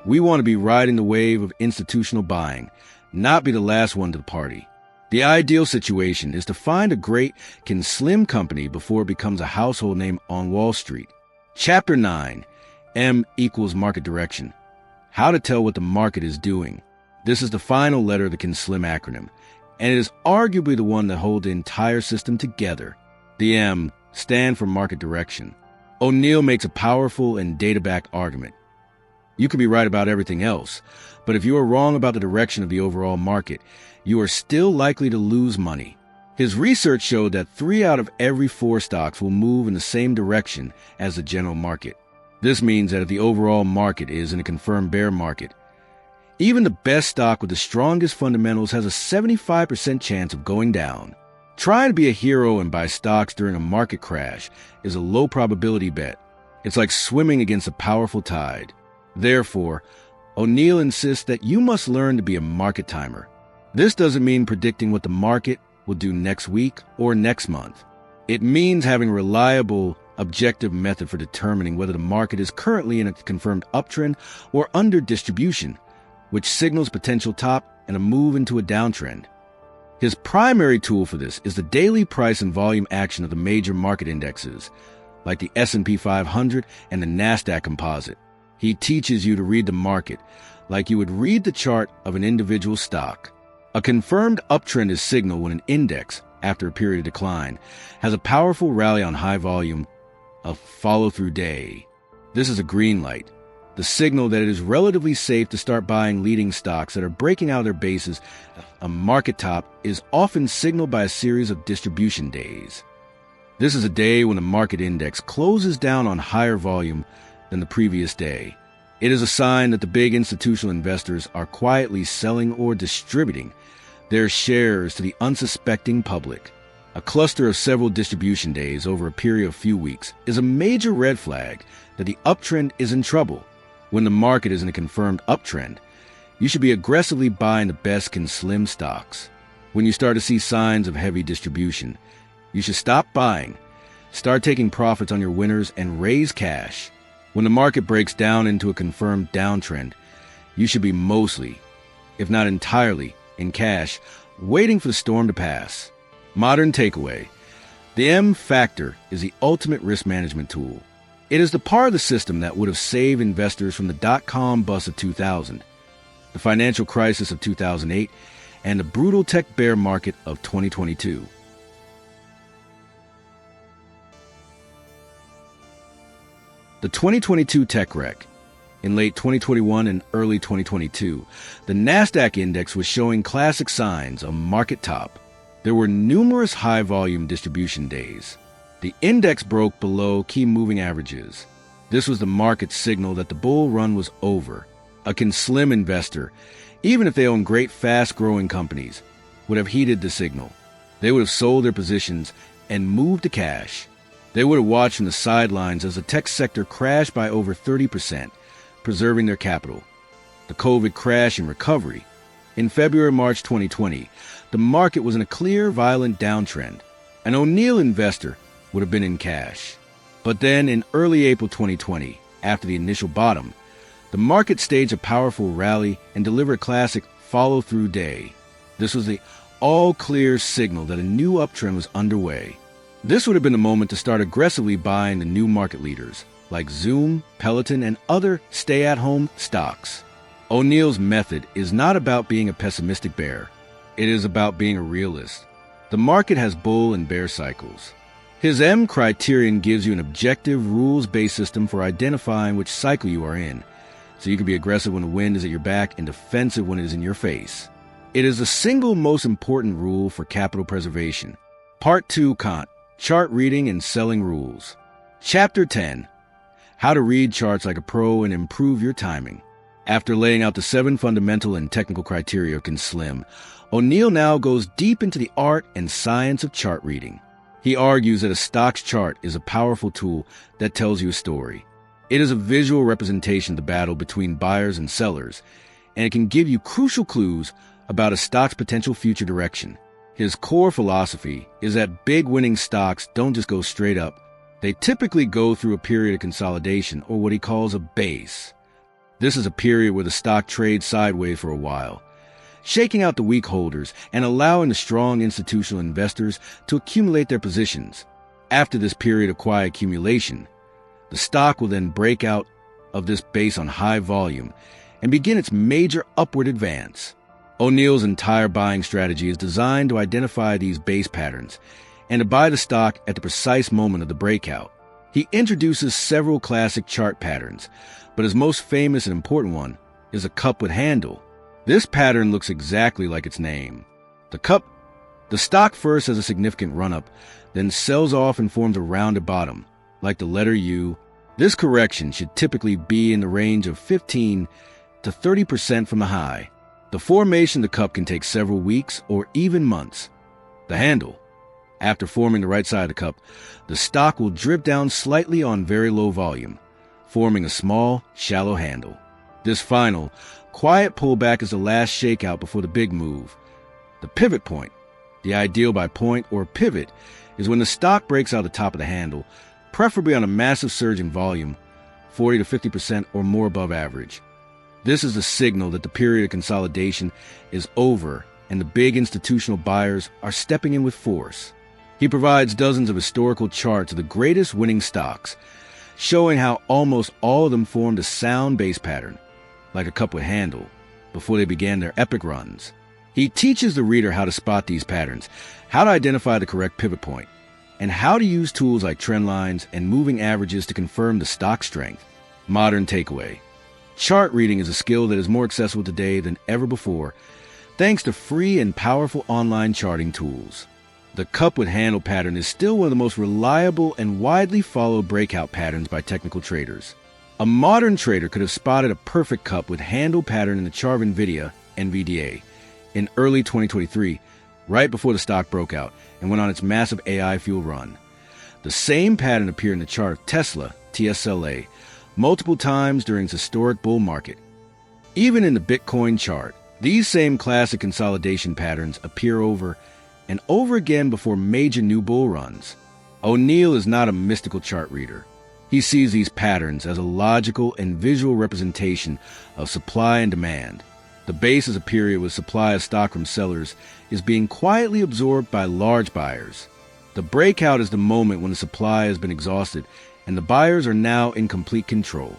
A: We want to be riding the wave of institutional buying, not be the last one to the party. The ideal situation is to find a great, slim company before it becomes a household name on Wall Street. Chapter 9, M equals market direction. How to tell what the market is doing. This is the final letter of the slim acronym, and it is arguably the one that holds the entire system together. The M stands for market direction. O'Neill makes a powerful and data-backed argument. You could be right about everything else, but if you are wrong about the direction of the overall market, you are still likely to lose money. His research showed that 3 out of every 4 stocks will move in the same direction as the general market. This means that if the overall market is in a confirmed bear market, even the best stock with the strongest fundamentals has a 75% chance of going down. Trying to be a hero and buy stocks during a market crash is a low probability bet. It's like swimming against a powerful tide. Therefore, O'Neill insists that you must learn to be a market timer. This doesn't mean predicting what the market will do next week or next month. It means having a reliable, objective method for determining whether the market is currently in a confirmed uptrend or under distribution, which signals potential top and a move into a downtrend. His primary tool for this is the daily price and volume action of the major market indexes, like the S&P 500 and the NASDAQ Composite. He teaches you to read the market like you would read the chart of an individual stock. A confirmed uptrend is signaled when an index, after a period of decline, has a powerful rally on high volume, a follow-through day. This is a green light, the signal that it is relatively safe to start buying leading stocks that are breaking out of their bases. A market top is often signaled by a series of distribution days. This is a day when the market index closes down on higher volume than the previous day. It is a sign that the big institutional investors are quietly selling or distributing their shares to the unsuspecting public. A cluster of several distribution days over a period of few weeks is a major red flag that the uptrend is in trouble. When the market is in a confirmed uptrend, you should be aggressively buying the best can slim stocks. When you start to see signs of heavy distribution, you should stop buying, start taking profits on your winners, and raise cash. When the market breaks down into a confirmed downtrend, you should be mostly, if not entirely, in cash, waiting for the storm to pass. Modern takeaway: the M factor is the ultimate risk management tool. It is the part of the system that would have saved investors from the dot-com bust of 2000, the financial crisis of 2008, and the brutal tech bear market of 2022. The 2022 tech wreck. In late 2021 and early 2022, the NASDAQ index was showing classic signs of market top. There were numerous high-volume distribution days. The index broke below key moving averages. This was the market's signal that the bull run was over. A slim investor, even if they own great fast-growing companies, would have heeded the signal. They would have sold their positions and moved to cash. They would have watched from the sidelines as the tech sector crashed by over 30%, preserving their capital. The COVID crash and recovery. In February-March 2020, the market was in a clear, violent downtrend. An O'Neill investor would have been in cash. But then in early April 2020, after the initial bottom, the market staged a powerful rally and delivered a classic follow-through day. This was the all-clear signal that a new uptrend was underway. This would have been the moment to start aggressively buying the new market leaders, like Zoom, Peloton, and other stay-at-home stocks. O'Neill's method is not about being a pessimistic bear. It is about being a realist. The market has bull and bear cycles. His M criterion gives you an objective, rules-based system for identifying which cycle you are in, so you can be aggressive when the wind is at your back and defensive when it is in your face. It is the single most important rule for capital preservation. Part 2, Kant, Chart Reading and Selling Rules. Chapter 10, How to Read Charts Like a Pro and Improve Your Timing. After laying out the 7 fundamental and technical criteria of slim, O'Neill now goes deep into the art and science of chart reading. He argues that a stock's chart is a powerful tool that tells you a story. It is a visual representation of the battle between buyers and sellers, and it can give you crucial clues about a stock's potential future direction. His core philosophy is that big winning stocks don't just go straight up. They typically go through a period of consolidation, or what he calls a base. This is a period where the stock trades sideways for a while, shaking out the weak holders and allowing the strong institutional investors to accumulate their positions. After this period of quiet accumulation, the stock will then break out of this base on high volume and begin its major upward advance. O'Neill's entire buying strategy is designed to identify these base patterns and to buy the stock at the precise moment of the breakout. He introduces several classic chart patterns, but his most famous and important one is a cup with handle. This pattern looks exactly like its name. The stock first has a significant run-up, then sells off and forms a rounded bottom, like the letter U. This correction should typically be in the range of 15 to 30% from the high. The formation of the cup can take several weeks or even months. The handle. After forming the right side of the cup, the stock will drip down slightly on very low volume, forming a small, shallow handle. This final, quiet pullback is the last shakeout before the big move, The pivot point. The ideal buy point, or pivot, is when the stock breaks out the top of the handle, preferably on a massive surge in volume, 40 to 50% or more above average. This is the signal that the period of consolidation is over and the big institutional buyers are stepping in with force. He provides dozens of historical charts of the greatest winning stocks, showing how almost all of them formed a sound base pattern, like a cup with handle, before they began their epic runs. He teaches the reader how to spot these patterns, how to identify the correct pivot point, and how to use tools like trend lines and moving averages to confirm the stock strength. Modern takeaway. Chart reading is a skill that is more accessible today than ever before, thanks to free and powerful online charting tools. The cup with handle pattern is still one of the most reliable and widely followed breakout patterns by technical traders. A modern trader could have spotted a perfect cup with handle pattern in the chart of NVIDIA, NVDA, in early 2023, right before the stock broke out and went on its massive AI-fueled run. The same pattern appeared in the chart of Tesla, TSLA, multiple times during its historic bull market. Even in the Bitcoin chart, these same classic consolidation patterns appear over and over again before major new bull runs. O'Neill is not a mystical chart reader. He sees these patterns as a logical and visual representation of supply and demand. The base is a period where supply of stock from sellers is being quietly absorbed by large buyers. The breakout is the moment when the supply has been exhausted and the buyers are now in complete control.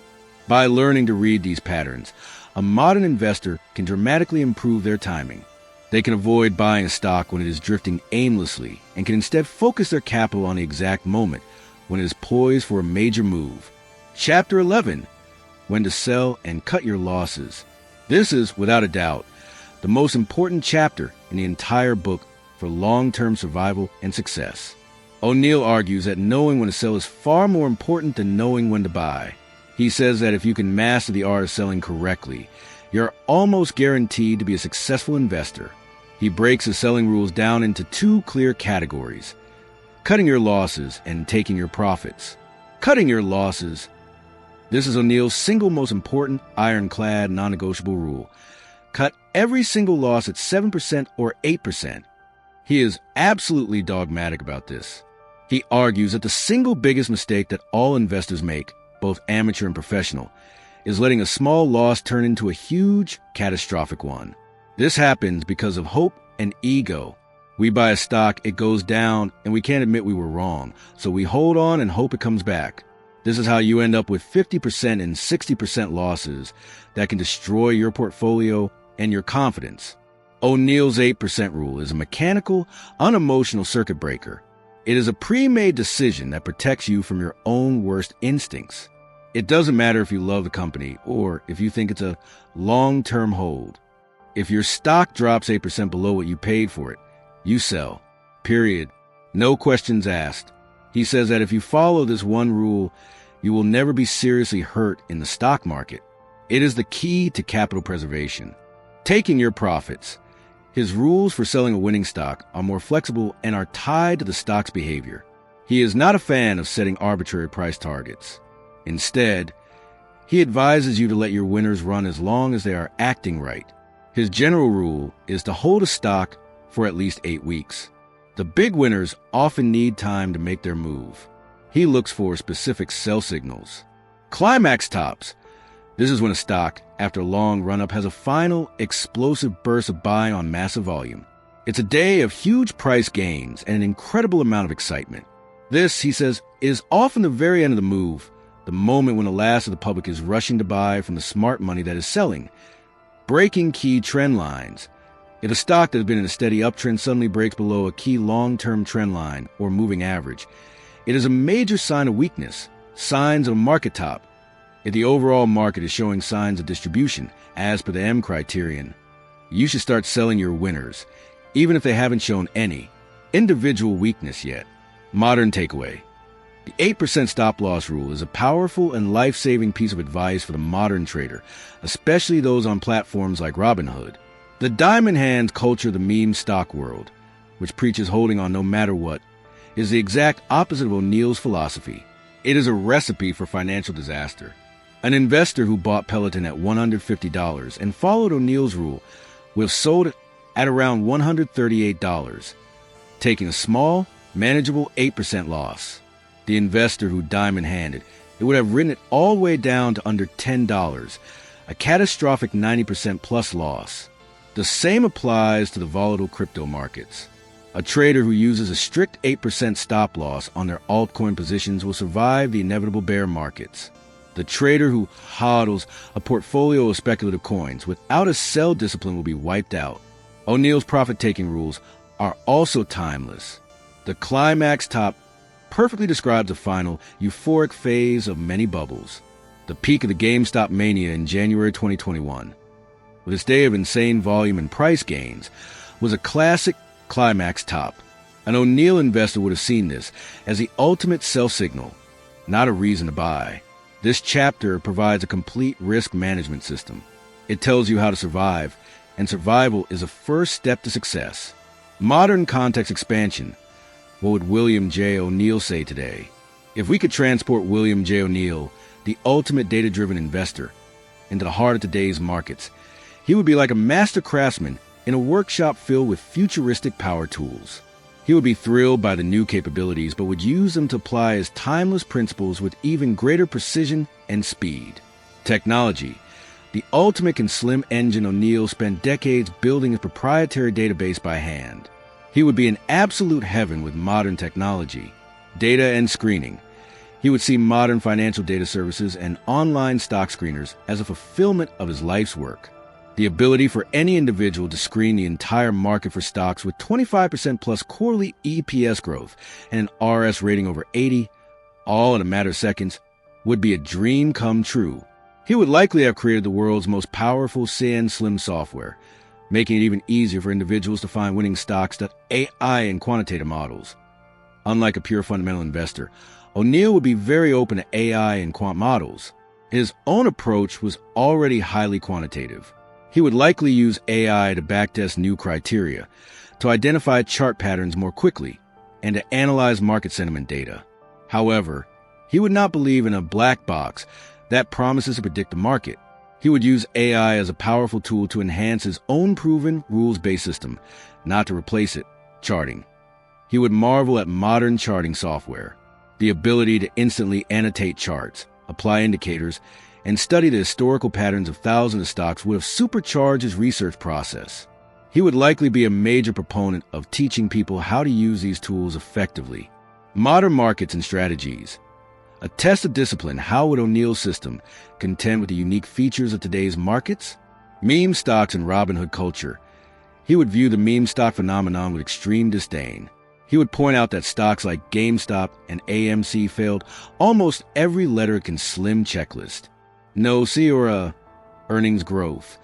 A: By learning to read these patterns, a modern investor can dramatically improve their timing. They can avoid buying a stock when it is drifting aimlessly and can instead focus their capital on the exact moment when it is poised for a major move. Chapter 11. When to sell and cut your losses. This is, without a doubt, the most important chapter in the entire book for long-term survival and success. O'Neill argues that knowing when to sell is far more important than knowing when to buy. He says that if you can master the art of selling correctly, you're almost guaranteed to be a successful investor. He breaks the selling rules down into two clear categories: cutting your losses and taking your profits. Cutting your losses. This is O'Neill's single most important, ironclad, non-negotiable rule. Cut every single loss at 7% or 8%. He is absolutely dogmatic about this. He argues that the single biggest mistake that all investors make, both amateur and professional, is letting a small loss turn into a huge, catastrophic one. This happens because of hope and ego. We buy a stock, it goes down, and we can't admit we were wrong, so we hold on and hope it comes back. This is how you end up with 50% and 60% losses that can destroy your portfolio and your confidence. O'Neill's 8% rule is a mechanical, unemotional circuit breaker. It is a pre-made decision that protects you from your own worst instincts. It doesn't matter if you love the company or if you think it's a long-term hold. If your stock drops 8% below what you paid for it, you sell. Period. No questions asked. He says that if you follow this one rule, you will never be seriously hurt in the stock market. It is the key to capital preservation. Taking your profits. His rules for selling a winning stock are more flexible and are tied to the stock's behavior. He is not a fan of setting arbitrary price targets. Instead, he advises you to let your winners run as long as they are acting right. His general rule is to hold a stock for at least 8 weeks. The big winners often need time to make their move. He looks for specific sell signals. Climax tops. This is when a stock, after a long run-up, has a final, explosive burst of buying on massive volume. It's a day of huge price gains and an incredible amount of excitement. This, he says, is often the very end of the move, the moment when the last of the public is rushing to buy from the smart money that is selling. Breaking key trend lines. If a stock that has been in a steady uptrend suddenly breaks below a key long-term trend line or moving average, it is a major sign of weakness, signs of a market top. If the overall market is showing signs of distribution, as per the M criterion, you should start selling your winners, even if they haven't shown any individual weakness yet. Modern takeaway. The 8% stop-loss rule is a powerful and life-saving piece of advice for the modern trader, especially those on platforms like Robinhood. The diamond hands culture of the meme stock world, which preaches holding on no matter what, is the exact opposite of O'Neill's philosophy. It is a recipe for financial disaster. An investor who bought Peloton at $150 and followed O'Neill's rule will have sold at around $138, taking a small, manageable 8% loss. The investor who diamond-handed, it would have written it all the way down to under $10, a catastrophic 90% plus loss. The same applies to the volatile crypto markets. A trader who uses a strict 8% stop loss on their altcoin positions will survive the inevitable bear markets. The trader who hodls a portfolio of speculative coins without a sell discipline will be wiped out. O'Neill's profit-taking rules are also timeless. The climax top perfectly describes the final, euphoric phase of many bubbles. The peak of the GameStop mania in January 2021, with its day of insane volume and price gains, was a classic climax top. An O'Neill investor would have seen this as the ultimate sell signal, not a reason to buy. This chapter provides a complete risk management system. It tells you how to survive, and survival is a first step to success. Modern context expansion. What would William J. O'Neill say today? If we could transport William J. O'Neill, the ultimate data-driven investor, into the heart of today's markets, he would be like a master craftsman in a workshop filled with futuristic power tools. He would be thrilled by the new capabilities, but would use them to apply his timeless principles with even greater precision and speed. Technology. The ultimate and slim engine. O'Neill spent decades building his proprietary database by hand. He would be in absolute heaven with modern technology. Data and screening. He would see modern financial data services and online stock screeners as a fulfillment of his life's work. The ability for any individual to screen the entire market for stocks with 25% plus quarterly EPS growth and an RS rating over 80, all in a matter of seconds, would be a dream come true. He would likely have created the world's most powerful SAN Slim software, making it even easier for individuals to find winning stocks that AI and quantitative models. Unlike a pure fundamental investor, O'Neill would be very open to AI and quant models. His own approach was already highly quantitative. He would likely use AI to backtest new criteria, to identify chart patterns more quickly, and to analyze market sentiment data. However, he would not believe in a black box that promises to predict the market. He would use AI as a powerful tool to enhance his own proven rules-based system, not to replace it, charting. He would marvel at modern charting software, the ability to instantly annotate charts, apply indicators, and study the historical patterns of thousands of stocks would have supercharged his research process. He would likely be a major proponent of teaching people how to use these tools effectively. Modern markets and strategies. A test of discipline. How would O'Neill's system contend with the unique features of today's markets? Meme stocks and Robinhood culture. He would view the meme stock phenomenon with extreme disdain. He would point out that stocks like GameStop and AMC failed almost every letter-can slim checklist. No C or a earnings growth.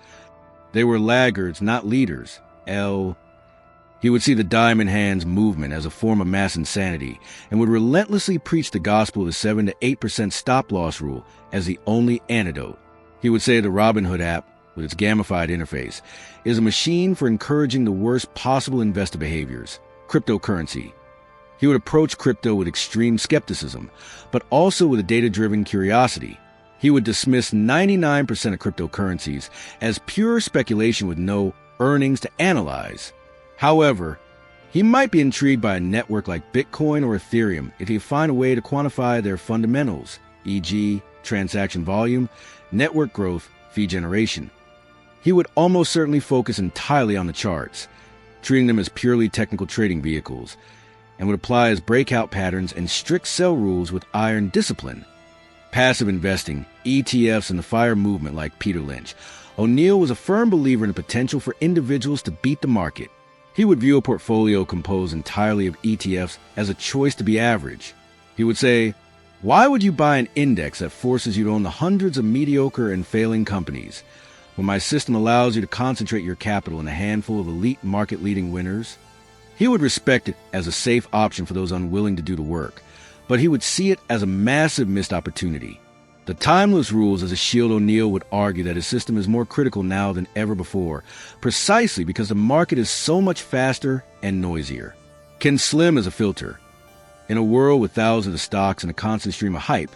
A: They were laggards, not leaders. He would see the diamond hands movement as a form of mass insanity and would relentlessly preach the gospel of the 7 to 8% stop loss rule as the only antidote. He would say the Robinhood app, with its gamified interface, is a machine for encouraging the worst possible investor behaviors. Cryptocurrency. He would approach crypto with extreme skepticism, but also with a data-driven curiosity. He would dismiss 99% of cryptocurrencies as pure speculation with no earnings to analyze. However, he might be intrigued by a network like Bitcoin or Ethereum if he find a way to quantify their fundamentals, e.g., transaction volume, network growth, fee generation. He would almost certainly focus entirely on the charts, treating them as purely technical trading vehicles, and would apply his breakout patterns and strict sell rules with iron discipline. Passive investing, ETFs, and the FIRE movement like Peter Lynch. O'Neill was a firm believer in the potential for individuals to beat the market. He would view a portfolio composed entirely of ETFs as a choice to be average. He would say, "Why would you buy an index that forces you to own the hundreds of mediocre and failing companies, when my system allows you to concentrate your capital in a handful of elite market-leading winners?" He would respect it as a safe option for those unwilling to do the work, but he would see it as a massive missed opportunity. The timeless rules as a shield. O'Neill would argue that his system is more critical now than ever before, precisely because the market is so much faster and noisier. Can Slim as a filter. In a world with thousands of stocks and a constant stream of hype,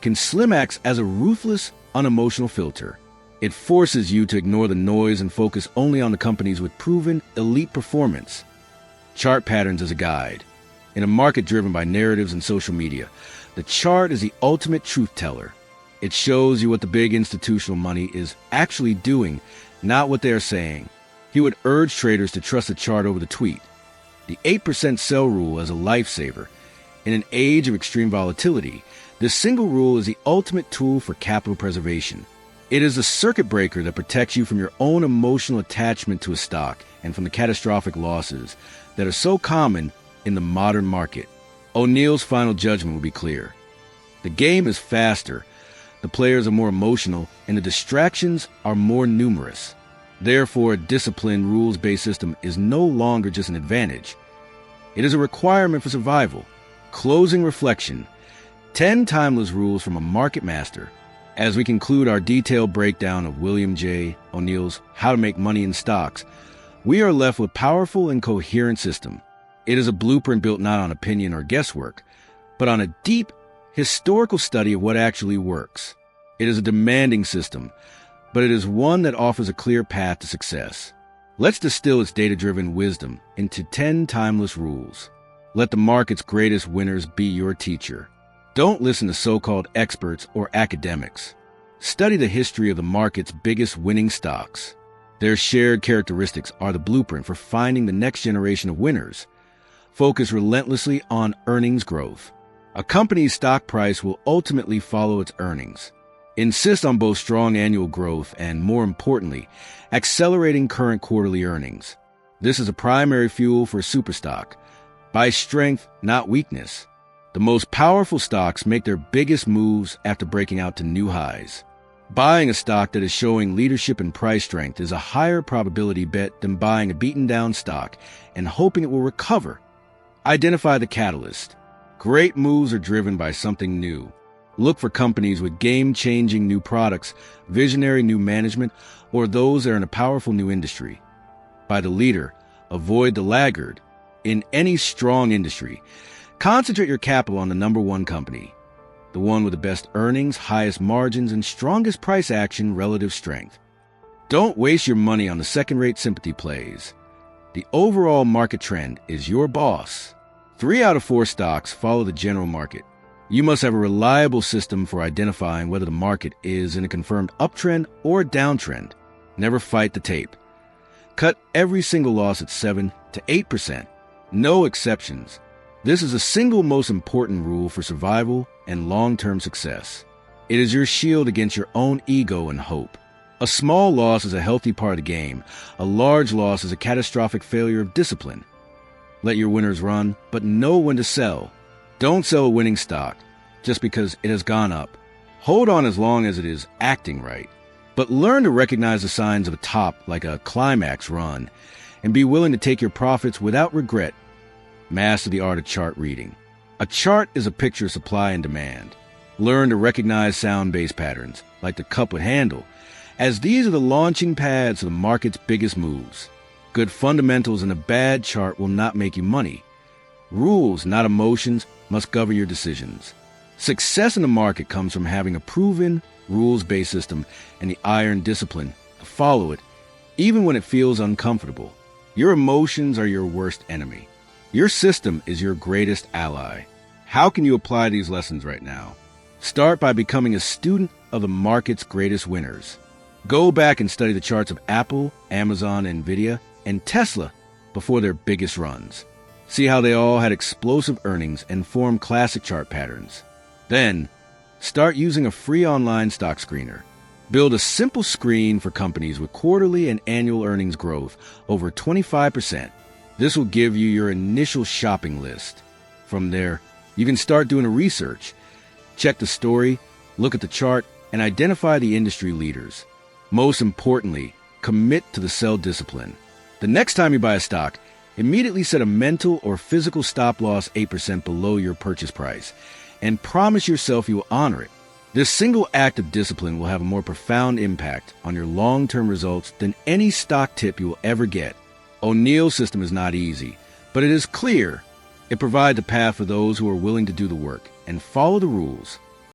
A: Can Slim acts as a ruthless, unemotional filter. It forces you to ignore the noise and focus only on the companies with proven elite performance. Chart patterns as a guide. In a market driven by narratives and social media, the chart is the ultimate truth teller. It shows you what the big institutional money is actually doing, not what they are saying. He would urge traders to trust the chart over the tweet. The 8% sell rule as a lifesaver. In an age of extreme volatility, this single rule is the ultimate tool for capital preservation. It is a circuit breaker that protects you from your own emotional attachment to a stock and from the catastrophic losses that are so common in the modern market. O'Neill's final judgment will be clear. The game is faster, the players are more emotional, and the distractions are more numerous. Therefore, a disciplined, rules-based system is no longer just an advantage. It is a requirement for survival. Closing reflection. 10 timeless rules from a market master. As we conclude our detailed breakdown of William J. O'Neill's How to Make Money in Stocks, we are left with a powerful and coherent system. It is a blueprint built not on opinion or guesswork, but on a deep, historical study of what actually works. It is a demanding system, but it is one that offers a clear path to success. Let's distill its data-driven wisdom into 10 timeless rules. Let the market's greatest winners be your teacher. Don't listen to so-called experts or academics. Study the history of the market's biggest winning stocks. Their shared characteristics are the blueprint for finding the next generation of winners. Focus relentlessly on earnings growth. A company's stock price will ultimately follow its earnings. Insist on both strong annual growth and, more importantly, accelerating current quarterly earnings. This is a primary fuel for a superstock. Buy strength, not weakness. The most powerful stocks make their biggest moves after breaking out to new highs. Buying a stock that is showing leadership and price strength is a higher probability bet than buying a beaten-down stock and hoping it will recover. Identify the catalyst. Great moves are driven by something new. Look for companies with game-changing new products, visionary new management, or those that are in a powerful new industry. By the leader, avoid the laggard. In any strong industry, concentrate your capital on the number one company, the one with the best earnings, highest margins, and strongest price action relative strength. Don't waste your money on the second-rate sympathy plays. The overall market trend is your boss. 3 out of 4 stocks follow the general market. You must have a reliable system for identifying whether the market is in a confirmed uptrend or a downtrend. Never fight the tape. Cut every single loss at 7 to 8%. No exceptions. This is the single most important rule for survival and long-term success. It is your shield against your own ego and hope. A small loss is a healthy part of the game. A large loss is a catastrophic failure of discipline. Let your winners run, but know when to sell. Don't sell a winning stock just because it has gone up. Hold on as long as it is acting right. But learn to recognize the signs of a top like a climax run and be willing to take your profits without regret. Master the art of chart reading. A chart is a picture of supply and demand. Learn to recognize sound-based patterns, like the cup with handle, as these are the launching pads of the market's biggest moves. Good fundamentals in a bad chart will not make you money. Rules, not emotions, must govern your decisions. Success in the market comes from having a proven, rules-based system and the iron discipline to follow it, even when it feels uncomfortable. Your emotions are your worst enemy. Your system is your greatest ally. How can you apply these lessons right now? Start by becoming a student of the market's greatest winners. Go back and study the charts of Apple, Amazon, Nvidia, and Tesla before their biggest runs. See how they all had explosive earnings and formed classic chart patterns. Then, start using a free online stock screener. Build a simple screen for companies with quarterly and annual earnings growth over 25%. This will give you your initial shopping list. From there, you can start doing a research. Check the story, look at the chart, and identify the industry leaders. Most importantly, commit to the sell discipline. The next time you buy a stock, immediately set a mental or physical stop loss 8% below your purchase price, and promise yourself you will honor it. This single act of discipline will have a more profound impact on your long-term results than any stock tip you will ever get. O'Neill's system is not easy, but it is clear. It provides a path for those who are willing to do the work and follow the rules.